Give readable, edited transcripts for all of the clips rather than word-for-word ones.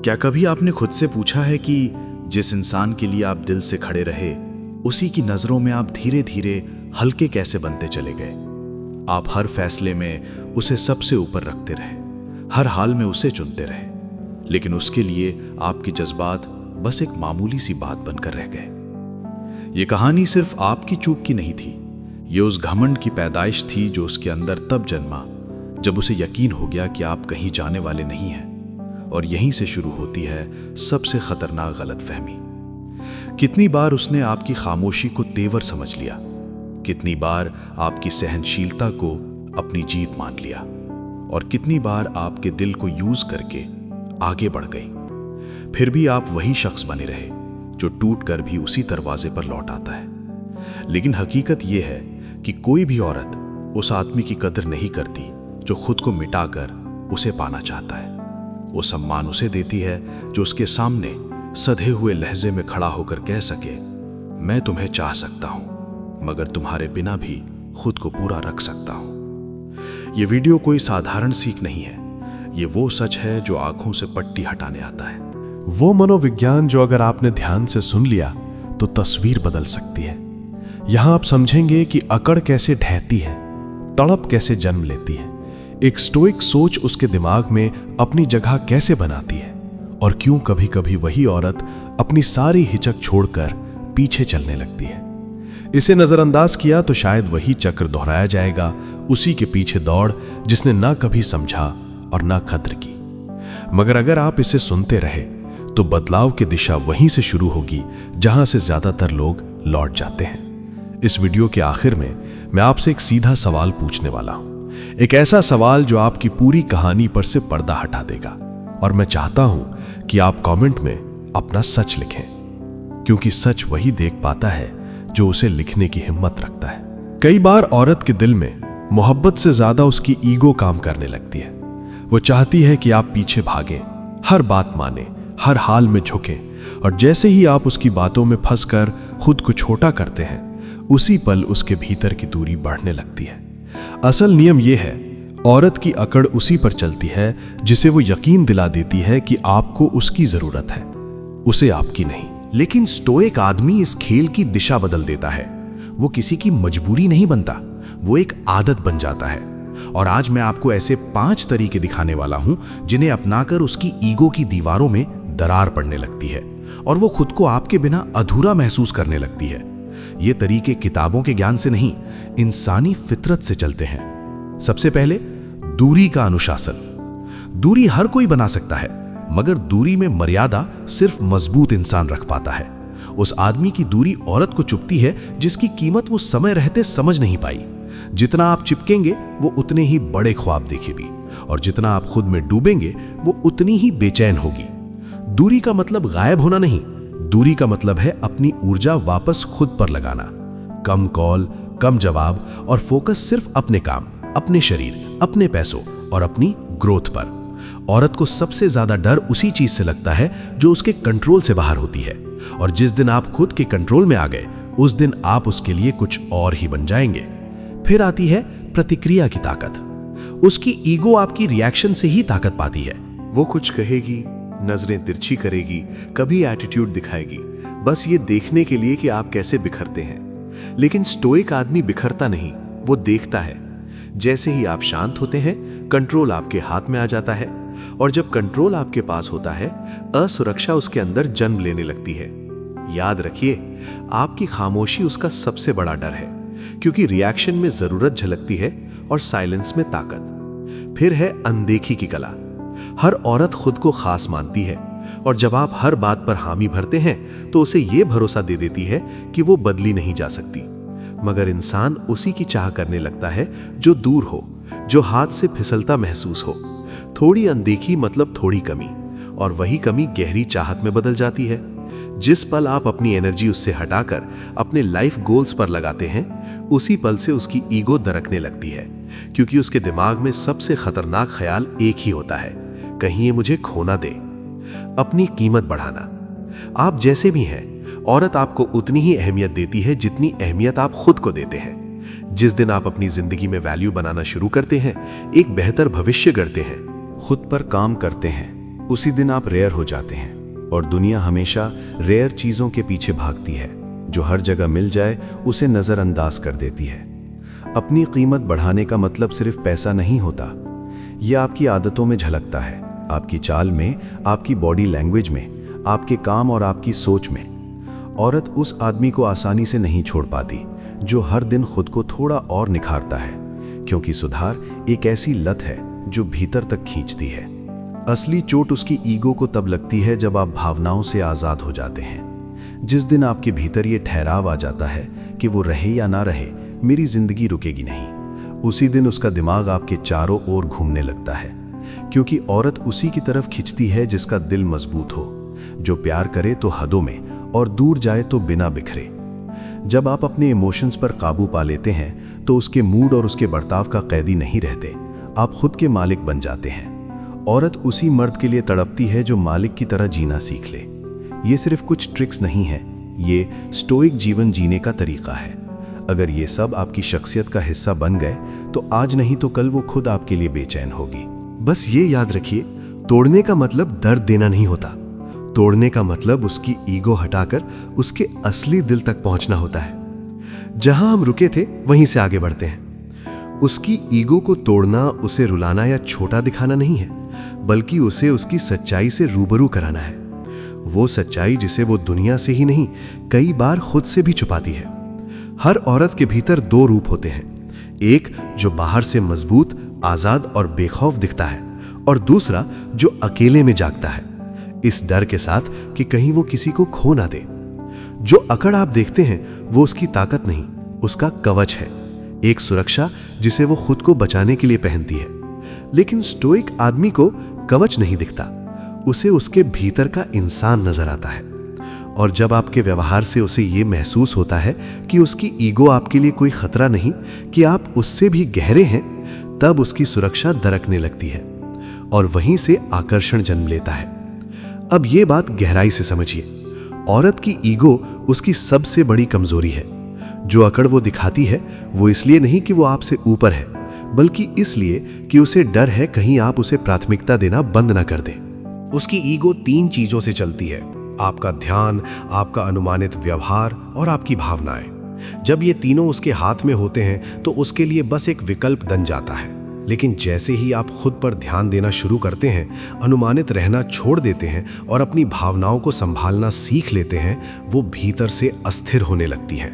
क्या कभी आपने खुद से पूछा है कि जिस इंसान के लिए आप दिल से खड़े रहे, उसी की नजरों में आप धीरे धीरे हल्के कैसे बनते चले गए? आप हर फैसले में उसे सबसे ऊपर रखते रहे, हर हाल में उसे चुनते रहे, लेकिन उसके लिए आपके जज्बात बस एक मामूली सी बात बनकर रह गए। ये कहानी सिर्फ आपकी चूक की नहीं थी, ये उस घमंड की पैदाइश थी जो उसके अंदर तब जन्मा जब उसे यकीन हो गया कि आप कहीं जाने वाले नहीं हैं। और यहीं से शुरू होती है सबसे खतरनाक गलतफहमी। कितनी बार उसने आपकी खामोशी को तेवर समझ लिया, कितनी बार आपकी सहनशीलता को अपनी जीत मान लिया, और कितनी बार आपके दिल को यूज करके आगे बढ़ गई। फिर भी आप वही शख्स बने रहे जो टूट कर भी उसी दरवाजे पर लौट आता है। लेकिन हकीकत यह है कि कोई भी औरत उस आदमी की कदर नहीं करती जो खुद को मिटाकर उसे पाना चाहता है। वो सम्मान उसे देती है जो उसके सामने सधे हुए लहजे में खड़ा होकर कह सके, मैं तुम्हें चाह सकता हूं, मगर तुम्हारे बिना भी खुद को पूरा रख सकता हूं। ये वीडियो कोई साधारण सीख नहीं है, ये वो सच है जो आंखों से पट्टी हटाने आता है। वो मनोविज्ञान जो अगर आपने ध्यान से सुन लिया तो तस्वीर बदल सकती है। यहां आप समझेंगे कि अकड़ कैसे ढहती है, तड़प कैसे जन्म लेती है, एक स्टोइक सोच उसके दिमाग में अपनी जगह कैसे बनाती है, और क्यों कभी कभी वही औरत अपनी सारी हिचक छोड़कर पीछे चलने लगती है। इसे नजरअंदाज किया तो शायद वही चक्र दोहराया जाएगा, उसी के पीछे दौड़ जिसने ना कभी समझा और ना कद्र की। मगर अगर आप इसे सुनते रहे तो बदलाव की दिशा वहीं से शुरू होगी जहां से ज्यादातर लोग लौट जाते हैं। इस वीडियो के आखिर में मैं आपसे एक सीधा सवाल पूछने वाला हूं, एक ऐसा सवाल जो आपकी पूरी कहानी पर से पर्दा हटा देगा। और मैं चाहता हूं कि आप कमेंट में अपना सच लिखें, क्योंकि सच वही देख पाता है जो उसे लिखने की हिम्मत रखता है। कई बार औरत के दिल में मोहब्बत से ज्यादा उसकी ईगो काम करने लगती है। वो चाहती है कि आप पीछे भागें, हर बात माने, हर हाल में झुकें, और जैसे ही आप उसकी बातों में फंसकर खुद को छोटा करते हैं, उसी पल उसके भीतर की दूरी बढ़ने लगती है। असल नियम यह है, औरत की अकड़ उसी पर चलती है जिसे वो यकीन दिला देती है कि आपको उसकी जरूरत है, उसे आपकी नहीं। लेकिन स्टोइक आदमी इस खेल की दिशा बदल देता है। वो किसी की मजबूरी नहीं बनता, वो एक आदत बन जाता है। और आज मैं आपको ऐसे 5 तरीके दिखाने वाला हूं जिन्हें अपनाकर उसकी ईगो की दीवारों में दरार पड़ने लगती है और वो खुद को आपके बिना अधूरा महसूस करने लगती है। ये तरीके किताबों के ज्ञान से नहीं, इंसानी फितरत से चलते हैं। सबसे पहले, दूरी का अनुशासन। दूरी हर कोई बना सकता है, मगर दूरी में मर्यादा सिर्फ मजबूत इंसान रख पाता है। उस आदमी की दूरी औरत को चुभती है जिसकी कीमत वो समय रहते समझ नहीं पाई। जितना आप चिपकेंगे वो उतने ही बड़े ख्वाब देखेगी, और जितना आप खुद में डूबेंगे वो उतनी ही बेचैन होगी। दूरी का मतलब गायब होना नहीं, दूरी का मतलब है अपनी ऊर्जा वापस खुद पर लगाना। कम कॉल, कम जवाब, और फोकस सिर्फ अपने काम, अपने शरीर, अपने पैसों और अपनी ग्रोथ पर। औरत को सबसे ज्यादा डर उसी चीज से लगता है जो उसके कंट्रोल से बाहर होती है, और जिस दिन आप खुद के कंट्रोल में आ गए, उस दिन आप उसके लिए कुछ और ही बन जाएंगे। फिर आती है प्रतिक्रिया की ताकत। उसकी ईगो आपकी रिएक्शन से ही ताकत पाती है। वो कुछ कहेगी, नजरें तिरछी करेगी, कभी एटीट्यूड दिखाएगी, बस ये देखने के लिए कि आप कैसे बिखरते हैं। लेकिन स्टोइक आदमी बिखरता नहीं, वो देखता है। जैसे ही आप शांत होते हैं, कंट्रोल आपके हाथ में आ जाता है, और जब कंट्रोल आपके पास होता है, असुरक्षा उसके अंदर जन्म लेने लगती है। याद रखिए, आपकी खामोशी उसका सबसे बड़ा डर है, क्योंकि रिएक्शन में जरूरत झलकती है और साइलेंस में ताकत। फिर है अनदेखी की कला। हर औरत खुद को खास मानती है, और जब आप हर बात पर हामी भरते हैं तो उसे यह भरोसा दे देती है कि वो बदली नहीं जा सकती। मगर इंसान उसी की चाह करने लगता है जो दूर हो, जो हाथ से फिसलता महसूस हो। थोड़ी अनदेखी मतलब थोड़ी कमी, और वही कमी गहरी चाहत में बदल जाती है। जिस पल आप अपनी एनर्जी उससे हटाकर अपने लाइफ गोल्स पर लगाते हैं, उसी पल से उसकी ईगो दरकने लगती है, क्योंकि उसके दिमाग में सबसे खतरनाक ख्याल एक ही होता है, कहीं ये मुझे खोना दे। अपनी कीमत बढ़ाना। आप जैसे भी हैं, औरत आपको उतनी ही अहमियत देती है जितनी अहमियत आप खुद को देते हैं। जिस दिन आप अपनी जिंदगी में वैल्यू बनाना शुरू करते हैं, एक बेहतर भविष्य गढ़ते हैं, खुद पर काम करते हैं, उसी दिन आप रेयर हो जाते हैं और दुनिया हमेशा रेयर चीजों के पीछे भागती है। जो हर जगह मिल जाए उसे नजरअंदाज कर देती है। अपनी कीमत बढ़ाने का मतलब सिर्फ पैसा नहीं होता, यह आपकी आदतों में झलकता है, आपकी चाल में, आपकी बॉडी लैंग्वेज में, आपके काम और आपकी सोच में। औरत उस आदमी को आसानी से नहीं छोड़ पाती जो हर दिन खुद को थोड़ा और निखारता है, क्योंकि सुधार एक ऐसी लत है जो भीतर तक खींचती है। असली चोट उसकी ईगो को तब लगती है जब आप भावनाओं से आजाद हो जाते हैं। जिस दिन आपके भीतर ये ठहराव आ जाता है कि वो रहे या ना रहे, मेरी जिंदगी रुकेगी नहीं, उसी दिन उसका दिमाग आपके चारों ओर घूमने लगता है, क्योंकि औरत उसी की तरफ खिंचती है जिसका दिल मजबूत हो, जो प्यार करे तो हदों में और दूर जाए तो बिना बिखरे। जब आप अपने इमोशंस पर काबू पा लेते हैं तो उसके मूड और उसके बर्ताव का कैदी नहीं रहते, आप खुद के मालिक बन जाते हैं। औरत उसी मर्द के लिए तड़पती है जो मालिक की तरह जीना सीख ले। ये सिर्फ कुछ ट्रिक्स नहीं है, ये स्टोइक जीवन जीने का तरीका है। अगर ये सब आपकी शख्सियत का हिस्सा बन गए तो आज नहीं तो कल वो खुद आपके लिए बेचैन होगी। बस ये याद रखिए, तोड़ने का मतलब दर्द देना नहीं होता, तोड़ने का मतलब उसकी ईगो हटाकर उसके असली दिल तक पहुंचना होता है। जहां हम रुके थे वहीं से आगे बढ़ते हैं। उसकी ईगो को तोड़ना उसे रुलाना या छोटा दिखाना नहीं है, बल्कि उसे उसकी सच्चाई से रूबरू कराना है। वो सच्चाई जिसे वो दुनिया से ही नहीं, कई बार खुद से भी छुपाती है। हर औरत के भीतर दो रूप होते हैं, एक जो बाहर से मजबूत, आजाद और बेखौफ दिखता है, और दूसरा जो अकेले में जागता है, इस डर के साथ कि कहीं वो किसी को खो ना दे। जो अकड़ आप देखते हैं वो उसकी ताकत नहीं, उसका कवच है, एक सुरक्षा जिसे वो खुद को बचाने के लिए पहनती है। लेकिन स्टोइक आदमी को कवच नहीं दिखता, उसे उसके भीतर का इंसान नजर आता है। और जब आपके व्यवहार से उसे ये महसूस होता है कि उसकी ईगो आपके लिए कोई खतरा नहीं, कि आप उससे भी गहरे हैं, तब उसकी सुरक्षा दरकने लगती है और वहीं से आकर्षण जन्म लेता है। अब ये बात गहराई से समझिए, औरत की ईगो उसकी सबसे बड़ी कमजोरी है। जो अकड़ वो दिखाती है वो इसलिए नहीं कि वो आपसे ऊपर है, बल्कि इसलिए कि उसे डर है कहीं आप उसे प्राथमिकता देना बंद ना कर दें। उसकी ईगो 3 चीजों से चलती है, आपका ध्यान, आपका अनुमानित व्यवहार और आपकी भावनाएं। जब ये तीनों उसके हाथ में होते हैं तो उसके लिए बस एक विकल्प बन जाता है। लेकिन जैसे ही आप खुद पर ध्यान देना शुरू करते हैं, अनुमानित रहना छोड़ देते हैं और अपनी भावनाओं को संभालना सीख लेते हैं, वो भीतर से अस्थिर होने लगती है,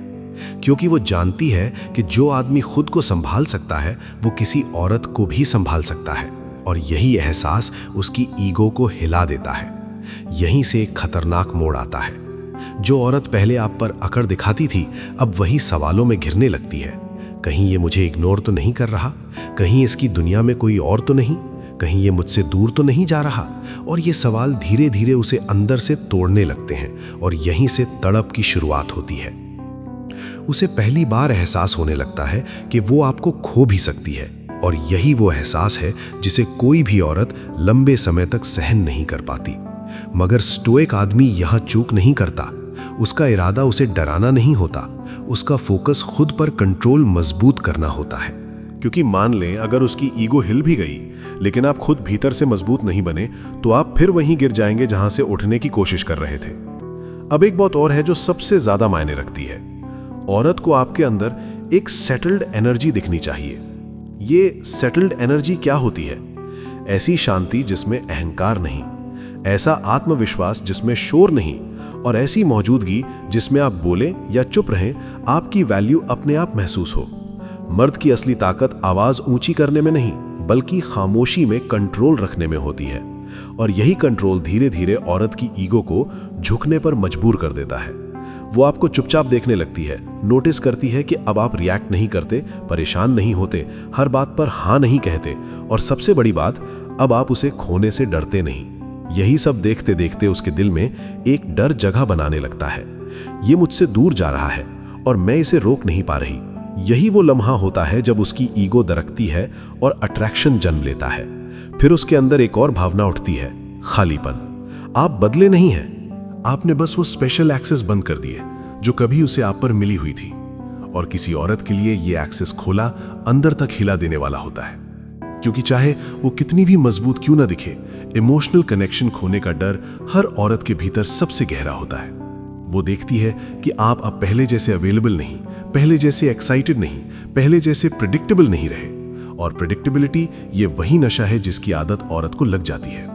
क्योंकि वो जानती है कि जो आदमी खुद को संभाल सकता है वो किसी औरत को भी संभाल सकता है। और यही एहसास उसकी ईगो को हिला देता है। यहीं से एक खतरनाक मोड़ आता है। जो औरत पहले आप पर अकड़ दिखाती थी, अब वही सवालों में घिरने लगती है। कहीं ये मुझे इग्नोर तो नहीं कर रहा, कहीं इसकी दुनिया में कोई और तो नहीं, कहीं ये मुझसे दूर तो नहीं जा रहा। और ये सवाल धीरे धीरे उसे अंदर से तोड़ने लगते हैं और यहीं से तड़प की शुरुआत होती है। उसे पहली बार एहसास होने लगता है कि वो आपको खो भी सकती है, और यही वो एहसास है जिसे कोई भी औरत लंबे समय तक सहन नहीं कर पाती। मगर स्टोइक आदमी यहां चूक नहीं करता। उसका इरादा उसे डराना नहीं होता, उसका फोकस खुद पर कंट्रोल मजबूत करना होता है। क्योंकि मान लें अगर उसकी ईगो हिल भी गई, लेकिन आप खुद भीतर से मजबूत नहीं बने, तो आप फिर वहीं गिर जाएंगे जहां से उठने की कोशिश कर रहे थे। अब एक बात और है जो सबसे ज्यादा मायने रखती है। औरत को आपके अंदर एक सेटल्ड एनर्जी दिखनी चाहिए। ये सेटल्ड एनर्जी क्या होती है? ऐसी शांति जिसमें अहंकार नहीं, ऐसा आत्मविश्वास जिसमें शोर नहीं, और ऐसी मौजूदगी जिसमें आप बोलें या चुप रहें, आपकी वैल्यू अपने आप महसूस हो। मर्द की असली ताकत आवाज ऊंची करने में नहीं, बल्कि खामोशी में कंट्रोल रखने में होती है। और यही कंट्रोल धीरे धीरे औरत की ईगो को झुकने पर मजबूर कर देता है। वो आपको चुपचाप देखने लगती है, नोटिस करती है कि अब आप रिएक्ट नहीं करते, परेशान नहीं होते, हर बात पर हाँ नहीं कहते, और सबसे बड़ी बात, अब आप उसे खोने से डरते नहीं। यही सब देखते देखते उसके दिल में एक डर जगह बनाने लगता है। ये मुझसे दूर जा रहा है और मैं इसे रोक नहीं पा रही। यही वो लम्हा होता है जब उसकी ईगो दरकती है और अट्रैक्शन जन्म लेता है। फिर उसके अंदर एक और भावना उठती है, खालीपन। आप बदले नहीं हैं, आपने बस वो स्पेशल एक्सेस बंद कर दिए जो कभी उसे आप पर मिली हुई थी। और किसी औरत के लिए ये एक्सेस खोला अंदर तक हिला देने वाला होता है, क्योंकि चाहे वो कितनी भी मजबूत क्यों ना दिखे, इमोशनल कनेक्शन खोने का डर हर औरत के भीतर सबसे गहरा होता है। वो देखती है कि आप अब पहले जैसे अवेलेबल नहीं, पहले जैसे एक्साइटेड नहीं, पहले जैसे प्रिडिक्टेबल नहीं रहे। और प्रिडिक्टेबिलिटी ये वही नशा है जिसकी आदत औरत को लग जाती है।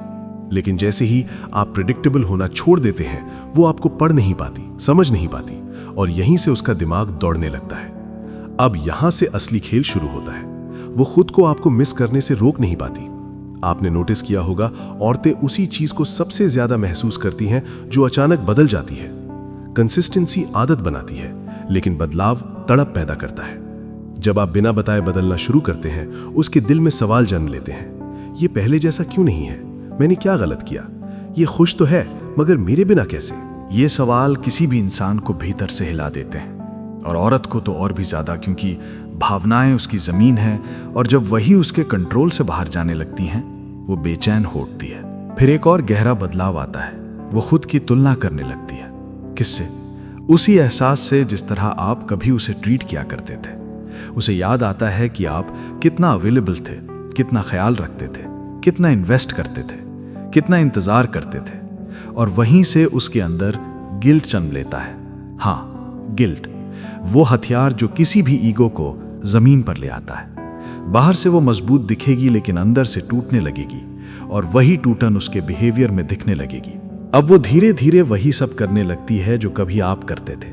लेकिन जैसे ही आप प्रिडिक्टेबल होना छोड़ देते हैं, वो आपको पढ़ नहीं पाती, समझ नहीं पाती, और यहीं से उसका दिमाग दौड़ने लगता है। अब यहां से असली खेल शुरू होता है। वो खुद को आपको मिस करने से रोक नहीं पाती। आपने नोटिस किया होगा, औरतें उसी चीज को सबसे ज्यादा महसूस करती हैं जो अचानक बदल जाती है। कंसिस्टेंसी आदत बनाती है, लेकिन बदलाव तड़प पैदा करता है। जब आप बिना बताए बदलना शुरू करते हैं, उसके दिल में सवाल जन्म लेते हैं। ये पहले जैसा क्यों नहीं है? मैंने क्या गलत किया? ये खुश तो है, मगर मेरे बिना कैसे? ये सवाल किसी भी इंसान को भीतर से हिला देते हैं, और औरत को तो और भी ज्यादा, क्योंकि भावनाएं उसकी जमीन है, और जब वही उसके कंट्रोल से बाहर जाने लगती हैं, वो बेचैन हो उठती है। फिर एक और गहरा बदलाव आता है। वो खुद की तुलना करने लगती है। किससे? उसी एहसास से जिस तरह आप कभी उसे ट्रीट किया करते थे। उसे याद आता है कि आप कितना अवेलेबल थे, कितना ख्याल रखते थे, कितना इन्वेस्ट करते थे, कितना इंतजार करते थे, और वहीं से उसके अंदर गिल्ट जन्म लेता है। हाँ, गिल्ट, वो हथियार जो किसी भी ईगो को जमीन पर ले आता है। बाहर से वो मजबूत दिखेगी, लेकिन अंदर से टूटने लगेगी, और वही टूटन उसके बिहेवियर में दिखने लगेगी। अब वो धीरे धीरे वही सब करने लगती है जो कभी आप करते थे।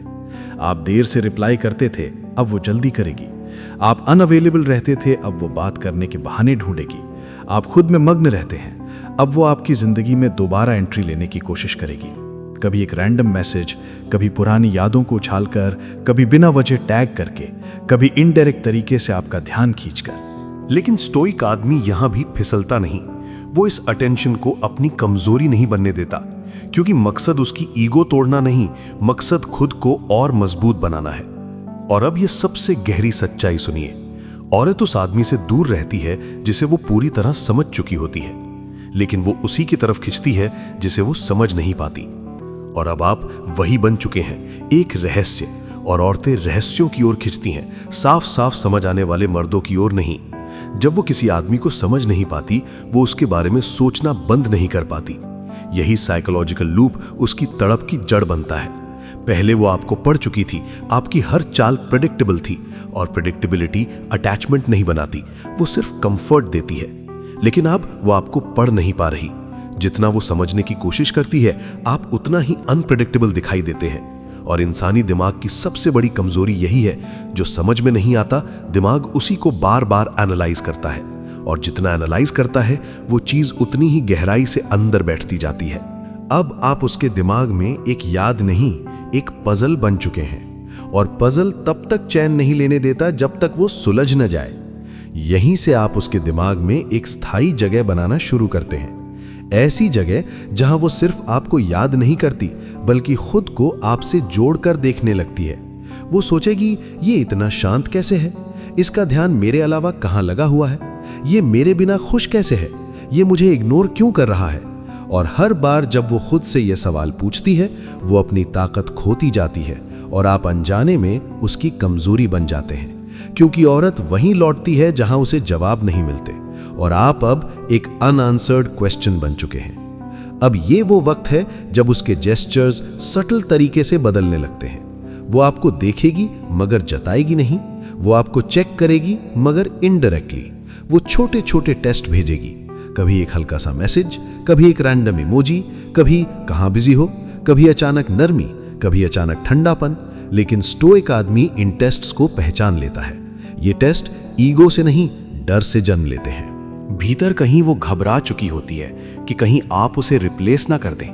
आप देर से रिप्लाई करते थे, अब वो जल्दी करेगी। आप अनअवेलेबल रहते थे, अब वो बात करने के बहाने ढूंढेगी। आप खुद में मग्न रहते हैं, अब वो आपकी जिंदगी में दोबारा एंट्री लेने की कोशिश करेगी। कभी एक रैंडम मैसेज, कभी पुरानी यादों को उछालकर, कभी बिना वजह टैग करके, कभी इनडायरेक्ट तरीके से आपका ध्यान खींचकर। लेकिन स्टोइक आदमी यहां भी फिसलता नहीं। वो इस अटेंशन को अपनी कमजोरी नहीं बनने देता, क्योंकि मकसद उसकी ईगो तोड़ना नहीं, मकसद खुद को और मजबूत बनाना है। और अब ये सबसे गहरी सच्चाई सुनिए। औरत उस आदमी से दूर रहती है जिसे वो पूरी तरह समझ चुकी होती है, लेकिन वो उसी की तरफ खिंचती है जिसे वो समझ नहीं पाती। और अब आप वही बन चुके हैं, एक रहस्य, और औरतें रहस्यों की ओर खिंचती हैं, साफ साफ समझ आने वाले मर्दों की ओर नहीं। जब वो किसी आदमी को समझ नहीं पाती, वो उसके बारे में सोचना बंद नहीं कर पाती। यही साइकोलॉजिकल लूप उसकी तड़प की जड़ बनता है। पहले वो आपको पढ़ चुकी थी, आपकी हर चाल प्रेडिक्टेबल थी, और प्रेडिक्टेबिलिटी अटैचमेंट नहीं बनाती, वो सिर्फ कंफर्ट देती है। लेकिन अब वो आपको पढ़ नहीं पा रही। जितना वो समझने की कोशिश करती है, आप उतना ही अनप्रेडिक्टेबल दिखाई देते हैं। और इंसानी दिमाग की सबसे बड़ी कमजोरी यही है, जो समझ में नहीं आता, दिमाग उसी को बार बार एनालाइज करता है, और जितना एनालाइज करता है, वो चीज उतनी ही गहराई से अंदर बैठती जाती है। अब आप उसके दिमाग में एक याद नहीं, एक पजल बन चुके हैं, और पजल तब तक चैन नहीं लेने देता जब तक वो सुलझ न जाए। यहीं से आप उसके दिमाग में एक स्थायी जगह बनाना शुरू करते हैं, ऐसी जगह जहां वो सिर्फ आपको याद नहीं करती, बल्कि खुद को आपसे जोड़कर देखने लगती है। वो सोचेगी, ये इतना शांत कैसे है, इसका ध्यान मेरे अलावा कहां लगा हुआ है, ये मेरे बिना खुश कैसे है, ये मुझे इग्नोर क्यों कर रहा है। और हर बार जब वो खुद से ये सवाल पूछती है, वो अपनी ताकत खोती जाती है, और आप अनजाने में उसकी कमजोरी बन जाते हैं, क्योंकि औरत वहीं लौटती है जहां उसे जवाब नहीं मिलते, और आप अब एक अनआंसर्ड क्वेश्चन बन चुके हैं। अब ये वो वक्त है जब उसके जेस्चर्स सटल तरीके से बदलने लगते हैं। वो आपको देखेगी मगर जताएगी नहीं, वो आपको चेक करेगी मगर इनडायरेक्टली। वो छोटे छोटे टेस्ट भेजेगी, कभी एक हल्का सा मैसेज, कभी एक रैंडम इमोजी, कभी कहाँ बिजी हो, कभी अचानक नरमी, कभी अचानक ठंडापन। लेकिन स्टोइक आदमी इन टेस्ट्स को पहचान लेता है। ये टेस्ट ईगो से नहीं, डर से जन्म लेते हैं। भीतर कहीं वो घबरा चुकी होती है कि कहीं आप उसे रिप्लेस ना कर दें।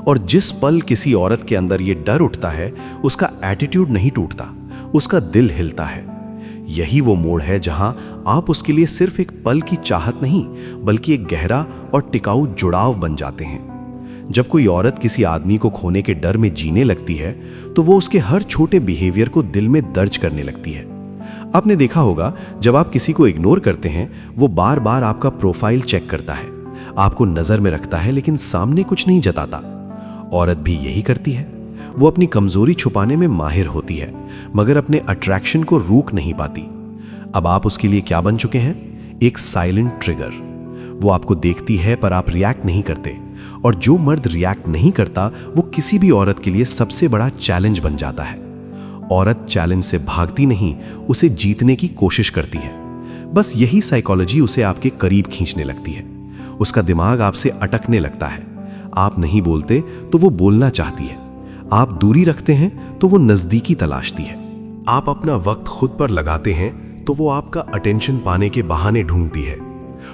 और जिस पल किसी औरत के अंदर ये डर उठता है, उसका एटीट्यूड नहीं टूटता, उसका दिल हिलता है। यही वो मोड़ है जहां आप उसके लिए सिर्फ एक पल की चाहत नहीं, बल्कि एक गहरा और टिकाऊ जुड़ाव बन जाते हैं। जब कोई औरत किसी आदमी को खोने के डर में जीने लगती है, तो वो उसके हर छोटे बिहेवियर को दिल में दर्ज करने लगती है। आपने देखा होगा, जब आप किसी को इग्नोर करते हैं, वो बार बार आपका प्रोफाइल चेक करता है, आपको नजर में रखता है, लेकिन सामने कुछ नहीं जताता। औरत भी यही करती है। वो अपनी कमजोरी छुपाने में माहिर होती है, मगर अपने अट्रैक्शन को रोक नहीं पाती। अब आप उसके लिए क्या बन चुके हैं? एक साइलेंट ट्रिगर। वो आपको देखती है पर आप रिएक्ट नहीं करते, और जो मर्द रिएक्ट नहीं करता वो किसी भी औरत के लिए सबसे बड़ा चैलेंज बन जाता है। औरत चैलेंज से भागती नहीं, उसे जीतने की कोशिश करती है। बस यही साइकोलॉजी उसे आपके करीब खींचने लगती है। उसका दिमाग आपसे अटकने लगता है। आप नहीं बोलते तो वो बोलना चाहती है, आप दूरी रखते हैं तो वो नजदीकी तलाशती है, आप अपना वक्त खुद पर लगाते हैं तो वो आपका अटेंशन पाने के बहाने ढूंढती है।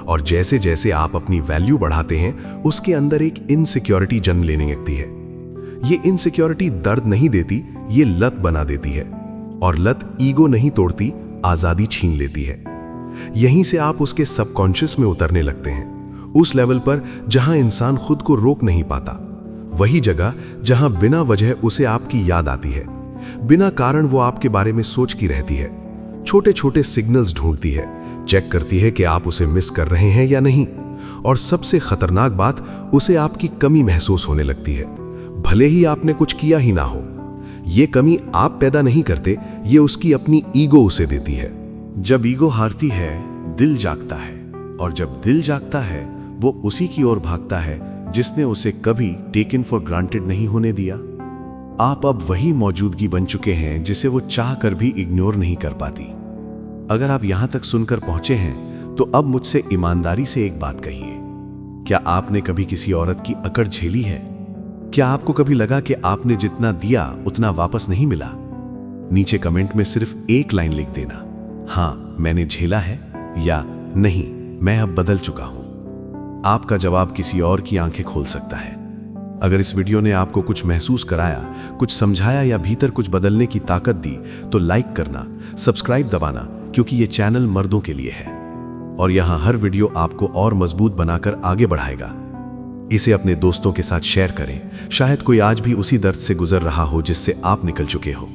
और जैसे जैसे आप अपनी वैल्यू बढ़ाते हैं, उसके अंदर एक इनसिक्योरिटी जन्म लेने लगती है। ये इनसिक्योरिटी दर्द नहीं देती, ये लत बना देती है, और लत ईगो नहीं तोड़ती, आजादी छीन लेती है। यहीं से आप उसके सबकॉन्शियस में उतरने लगते हैं, उस लेवल पर जहां इंसान खुद को रोक नहीं पाता, वही जगह जहां बिना वजह उसे आपकी याद आती है, बिना कारण वो आपके बारे में सोचती रहती है, छोटे छोटे सिग्नल्स ढूंढती है, चेक करती है कि आप उसे मिस कर रहे हैं या नहीं। और सबसे खतरनाक बात, उसे आपकी कमी महसूस होने लगती है, भले ही आपने कुछ किया ही ना हो। ये कमी आप पैदा नहीं करते, ये उसकी अपनी ईगो उसे देती है। जब ईगो हारती है, दिल जागता है, और जब दिल जागता है, वो उसी की ओर भागता है जिसने उसे कभी टेकन फॉर ग्रांटेड नहीं होने दिया। आप अब वही मौजूदगी बन चुके हैं जिसे वो चाह कर भी इग्नोर नहीं कर पाती। अगर आप यहां तक सुनकर पहुंचे हैं तो अब मुझसे ईमानदारी से एक बात कहिए, क्या आपने कभी किसी औरत की अकड़ झेली है? क्या आपको कभी लगा कि आपने जितना दिया उतना वापस नहीं मिला? नीचे कमेंट में सिर्फ एक लाइन लिख देना, हाँ मैंने झेला है, या नहीं मैं अब बदल चुका हूं। आपका जवाब किसी और की आंखें खोल सकता है। अगर इस वीडियो ने आपको कुछ महसूस कराया, कुछ समझाया या भीतर कुछ बदलने की ताकत दी तो लाइक करना, सब्सक्राइब दबाना, क्योंकि ये चैनल मर्दों के लिए है और यहां हर वीडियो आपको और मजबूत बनाकर आगे बढ़ाएगा। इसे अपने दोस्तों के साथ शेयर करें, शायद कोई आज भी उसी दर्द से गुजर रहा हो जिससे आप निकल चुके हो।